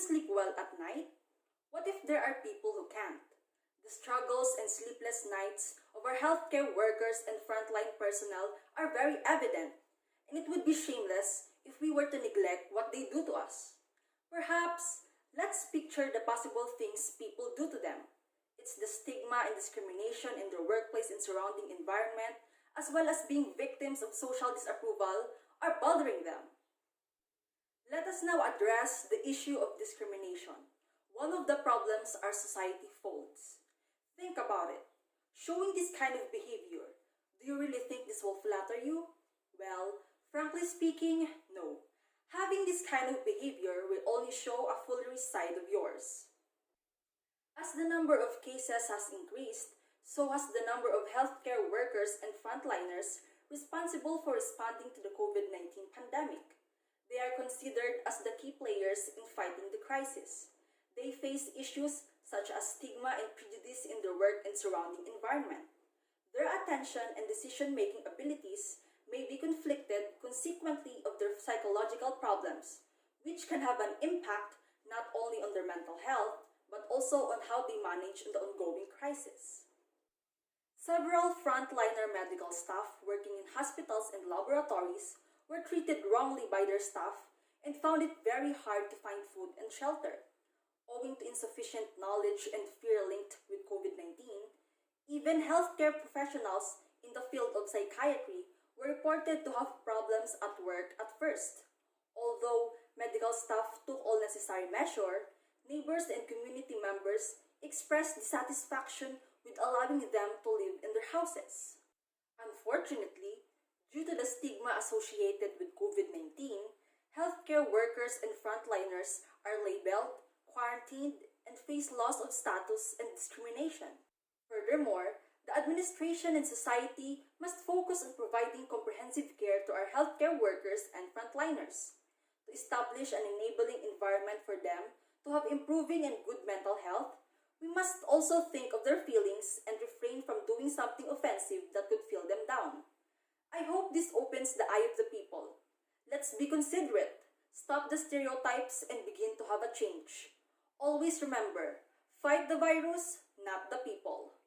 sleep well at night? What if there are people who can't? The struggles and sleepless nights of our healthcare workers and frontline personnel are very evident, and it would be shameless if we were to neglect what they do to us. Perhaps, let's picture the possible things people do to them. It's the stigma and discrimination in their workplace and surrounding environment, as well as being victims of social disapproval, are bothering them. Let us now address the issue of discrimination. One of the problems our society folds. Think about it. Showing this kind of behavior, do you really think this will flatter you? Well, frankly speaking, no. Having this kind of behavior will only show a fuller side of yours. As the number of cases has increased, so has the number of healthcare workers and frontliners responsible for responding to the COVID-19 pandemic. They are considered as the key players in fighting the crisis. They face issues such as stigma and prejudice in their work and surrounding environment. Their attention and decision-making abilities may be conflicted consequently of their psychological problems, which can have an impact not only on their mental health, but also on how they manage the ongoing crisis. Several frontliner medical staff working in hospitals and laboratories were treated wrongly by their staff and found it very hard to find food and shelter. Owing to insufficient knowledge and fear linked with COVID-19, even healthcare professionals in the field of psychiatry were reported to have problems at work at first. Although medical staff took all necessary measures, neighbors and community members expressed dissatisfaction with allowing them to live in their houses. Unfortunately, due to the stigma associated with COVID-19, healthcare workers and frontliners are labeled, quarantined, and face loss of status and discrimination. Furthermore, the administration and society must focus on providing comprehensive care to our healthcare workers and frontliners, to establish an enabling environment for them to have improving and good mental health. We must also think of their feelings and refrain from doing something offensive that could feel them down. I hope this opens the eye of the people. Let's be considerate, stop the stereotypes, and begin to have a change. Always remember, fight the virus, not the people.